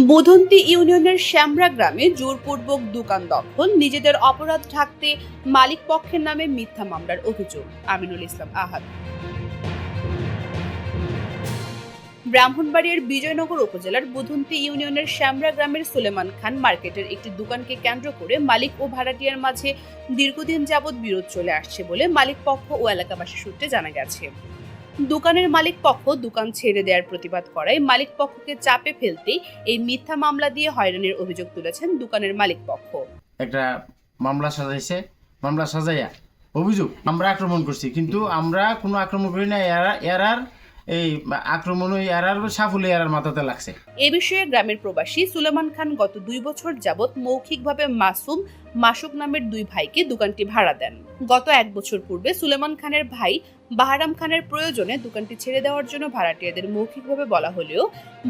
বুধন্তি ইউনিয়নের শ্যামরা গ্রামে জোরপূর্বক দোকান দখল, নিজেদের অপরাধ ঢাকতে মালিক পক্ষের নামে মিথ্যা মামলার অভিযোগ। আমিনুল ইসলাম আহাদ। ব্রাহ্মণবাড়িয়ার বিজয়নগর উপজেলার বুধন্তি ইউনিয়নের শ্যামরা গ্রামের সুলেমান খান মার্কেটের একটি দোকানকে কেন্দ্র করে মালিক ও ভাড়াটিয়ার মাঝে দীর্ঘদিন যাবৎ বিরোধ চলে আসছে বলে মালিক পক্ষ ও এলাকাবাসী সূত্রে জানা গেছে। দোকানের মালিক পক্ষ দোকান ছেড়ে দেওয়ার প্রতিবাদ করায় মালিক পক্ষকে চাপে ফেলতেই এই মিথ্যা মামলা দিয়ে হয়রানির অভিযোগ তুলেছেন দোকানের মালিক পক্ষ। একটা মামলা সাজাইছে, মামলা সাজাইয়া অভিযোগ আমরা আক্রমণ করছি, কিন্তু আমরা কোনো আক্রমণ করি না। এরার এই আক্রমণ ওই এরার সাফল্য এরার মাথাতে লাগছে। এ বিষয়ে গ্রামের প্রবাসী সুলেমান খান গত 2 বছর যাবৎ মৌখিকভাবে মাসুক নামের 2 ভাইকে দোকানটি ভাড়া দেন। গত 1 বছর পূর্বে সুলেমান খানের ভাই বাহারাম খানের প্রয়োজনে দোকানটি ছেড়ে দেওয়ার জন্য ভাড়াটিয়াদের মৌখিকভাবে বলা হলেও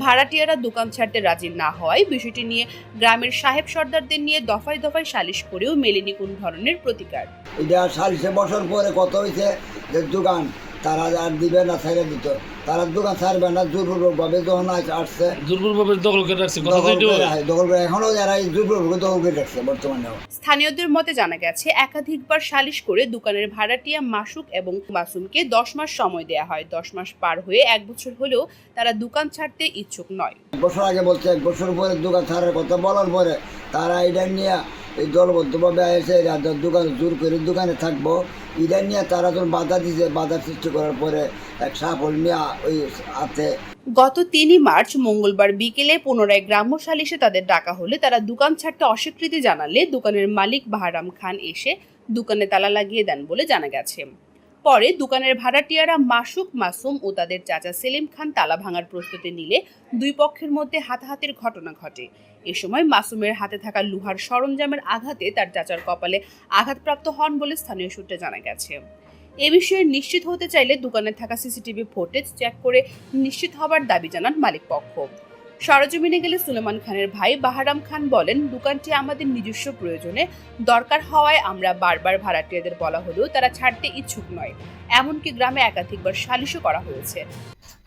ভাড়াটিয়ারা দোকান ছাড়তে রাজি না হওয়ায় বিষয়টি নিয়ে গ্রামের সাহেব সর্দারদের নিয়ে দফায় দফায় সালিশ করেও মেলেনি কোন ধরনের প্রতিকার। এটা সালিশে বছর পরে কত হয়েছে যে দোকান তারা আর দিবে না, ছেড়ে দিত। তারা দোকান ছাড়বে না, জোরপূর্বকভাবে যখন আসছে জোরপূর্বকভাবে দখল করে রাখছে, দখল করে এখনো যারা জোরপূর্বক দখল করে রাখছে বর্তমানেও। স্থানীয়দের মতে জানা গেছে, একাধিকবার সালিশ করে দোকানের ভাড়াটিয়া মাসুক এবং মাসুমকে 10 মাস সময় দেওয়া হয়। 10 মাস পার হয়ে 1 বছর হলেও তারা দোকান ছাড়তে ইচ্ছুক নয়। 1 বছর আগে বলছে, 1 বছর পরে দোকান ছাড়ার কথা বলার পরে তারা এটা নিয়ে এই দলবদ্ধভাবে এসে দোকান জোর করে দোকানে থাকবো এটা নিয়ে তারা যখন বাধা দিছে, বাধা সৃষ্টি করার পরে এক সাফল নিয়ে ওই হাতে। গত 3 মার্চ মঙ্গলবার বিকেলে পুনরায় গ্রাম্য সালিশে তাদের ডাকা হলে তারা দোকান ছাড়তে অস্বীকৃতি জানালে দোকানের মালিক বাহারাম খান এসে দোকানে তালা লাগিয়ে দেন বলে জানা গেছে। পরে দোকানের ভাড়াটিয়ারা মাসুম ও তাদের চাচা সেলিম খান তালা ভাঙার প্রস্তুতি নিলে 2 পক্ষের মধ্যে হাতাহাতির ঘটনা ঘটে। এ সময় মাসুমের হাতে থাকা লোহার সরঞ্জামের আঘাতে তার চাচার কপালে আঘাতপ্রাপ্ত হন বলে স্থানীয় সূত্রে জানা গেছে। এ বিষয়ে নিশ্চিত হতে চাইলে দোকানে থাকা সিসিটিভি ফুটেজ চেক করে নিশ্চিত হবার দাবি জানান মালিক পক্ষ। সরজমিনে গেলে সুলেমান খানের ভাই বাহারাম খান বলেন, দোকানটি আমাদের নিজস্ব প্রয়োজনে দরকার হওয়ায় আমরা বারবার ভাড়াটিয়াদের বলা হলেও তারা ছাড়তে ইচ্ছুক নয়। এমনকি গ্রামে একাধিকবার সালিশও করা হয়েছে।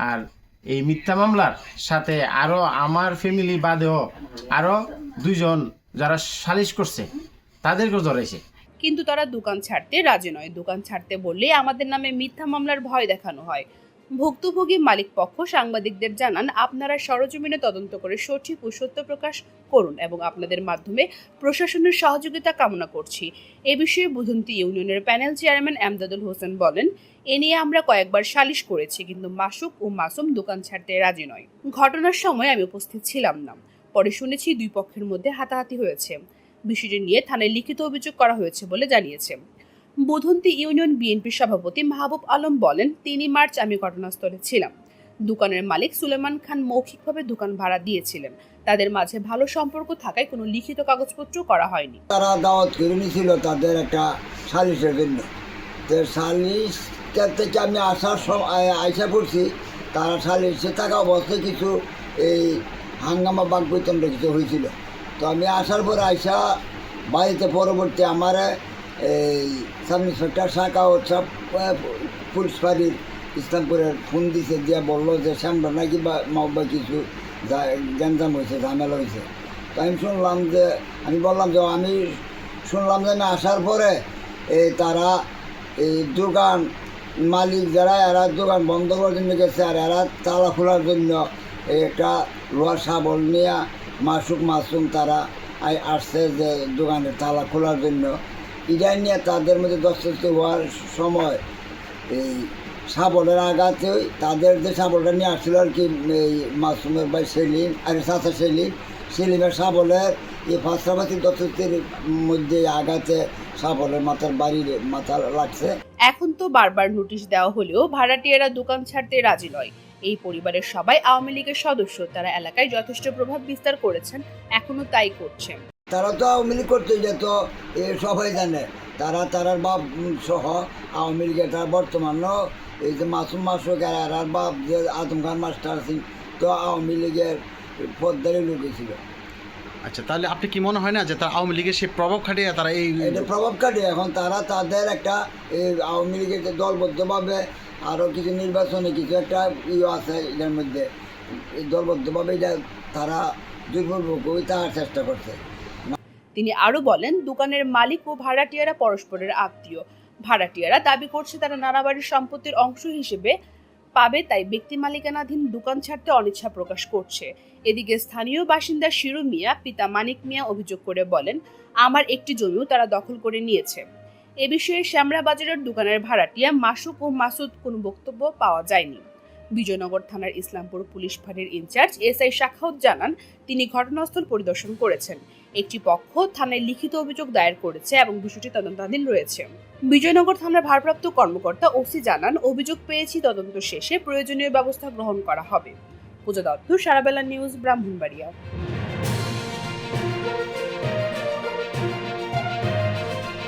আর এই মিথ্যা মামলার সাথে আরো আমার ফ্যামিলি বাদেও আরো 2 জন যারা সালিশ করছে তাদেরকেও ধরেছে, কিন্তু তারা দোকান ছাড়তে রাজি নয়। দোকান ছাড়তে বললে আমাদের নামে মিথ্যা মামলার ভয় দেখানো হয়। ভুক্তভোগী মালিক পক্ষ সাংবাদিকদের জানান, আপনারা সরজমিনে তদন্ত করে সঠিক ও সত্য প্রকাশ করুন এবং আপনাদের মাধ্যমে প্রশাসনের সহযোগিতা কামনা করছি। এ বিষয়ে বুধন্তি ইউনিয়নের প্যানেল চেয়ারম্যান এমদাদুল হোসেন বলেন, এ নিয়ে আমরা কয়েকবার সালিশ করেছি, কিন্তু মাসুক ও মাসুম দোকান ছাড়তে রাজি নয়। ঘটনার সময় আমি উপস্থিত ছিলাম না। পরে শুনেছি 2 পক্ষের মধ্যে হাতাহাতি হয়েছে। বিষয়টি নিয়ে থানায় লিখিত অভিযোগ করা হয়েছে বলে জানিয়েছে। বুধন্তি ইউনিয়ন বিএনপির সভাপতি মাহবুব আলম বলেন, 3 মার্চ আমি ঘটনাস্থলে ছিলাম। দোকানের মালিক সুলেমান খান মৌখিকভাবে দোকান ভাড়া দিয়েছিলেন। তাদের মাঝে ভালো সম্পর্ক থাকায় কোনো লিখিত কাগজপত্র করা হয়নি। তারা দাওয়াত করে নিয়েছিল তাদের একটা সালিশের জন্য। তো সালিশ থেকে আমি আসার সময় আইসা পড়ছি, তারা সালিশে থাকা অবস্থায় কিছু এই হাঙ্গামা বাকবৈতন্ড কিছু হয়েছিল। তো আমি আসার পরে আইসা বাড়িতে পরবর্তী আমার এই সাব ইন্সপেক্টর শাখা ও সব পুলিশ ফাঁড়ির ইসলামপুরের ফোন দিছে, দিয়ে বললো যে শ্যামরা নাকি বা কিছু গ্যাঞ্জাম হয়েছে, ঝামেলা হয়েছে। তো আমি বললাম যে আমি শুনলাম যে না, আসার পরে তারা এই দোকান মালিক যারা এরা দোকান বন্ধ করার জন্য গেছে, আর এরা তালা খোলার জন্য একটা লোহার শাবল নিয়ে মাসুম তারা আসছে যে দোকানের তালা খোলার জন্য। এটা নিয়ে তাদের মধ্যে দস্তস্তি হওয়ার সময় এই শাবলের আঘাতে তাদের যে শাবলটা নিয়ে আসছিল আর কি, এই মাসুমের ভাই সেলিম আর চাচা সেলিমের শাবলের এই পাঁচরাবাতি দস্তস্তির মধ্যে আঘাতে শাবলের মাথা লাগছে। এখন তো বারবার নোটিশ দেওয়া হলেও ভাড়াটিয়ারা দোকান ছাড়তে রাজি নয়। এই পরিবারের সবাই আওয়ামী লীগের সদস্য। তারা এলাকায় যথেষ্ট প্রভাব বিস্তার করেছেন, এখনো তাই করছেন। তারা তো আওয়ামী লীগ করতে যেত, সবাই জানে। তারার বাপ সহ আওয়ামী লীগের তার বর্তমানও এই যে মাসুক আর বাপ যে আজম খান মাস্টার সিং তো আওয়ামী লীগের পদ্মারে লোক ছিল। আচ্ছা, তাহলে আপনি কি মনে হয় না যে তারা আওয়ামী লীগের সেই প্রভাব খাটিয়ে তারা এটা প্রভাব খাটিয়ে এখন তারা তাদের একটা এই আওয়ামী লীগের দলবদ্ধভাবে আরও কিছু নির্বাচনে কিছু একটা আছে এটার মধ্যে, এই দলবদ্ধভাবে এটা তারা দুর্বলভাবে তার চেষ্টা করছে। তিনি আরো বলেন, দোকানের মালিক ও ভাড়াটিয়ারা পরস্পরের আত্মীয়। ভাড়াটিয়ারা দাবি করছে তারা নানাবাড়ির সম্পত্তির অংশ হিসেবে পাবে, তাই ব্যক্তি মালিকানাধীন দোকান ছাড়তে অনিচ্ছা প্রকাশ করছে। এদিকে স্থানীয় বাসিন্দা শিরু মিয়া পিতা মানিক মিয়া অভিযোগ করে বলেন, আমার একটি জমিও তারা দখল করে নিয়েছে। এ বিষয়ে শ্যামরা বাজারের দোকানের ভাড়াটিয়া মাসুক ও মাসুদ কোনো বক্তব্য পাওয়া যায়নি। বিজয়নগর থানার ইসলামপুর পুলিশ ফাঁড়ির ইনচার্জ এসআই শাখাউত জানান, তিনি ঘটনাস্থল পরিদর্শন করেছেন। একটি পক্ষ থানায় লিখিত অভিযোগ দায়ের করেছে এবং বিষয়টি তদন্তাধীন রয়েছে। বিজয়নগর থানার ভারপ্রাপ্ত কর্মকর্তা ওসি জানান, অভিযোগ পেয়েছি, তদন্ত শেষে প্রয়োজনীয় ব্যবস্থা গ্রহণ করা হবে। পূজা দত্ত, সারাবেলা নিউজ, ব্রাহ্মণবাড়িয়া।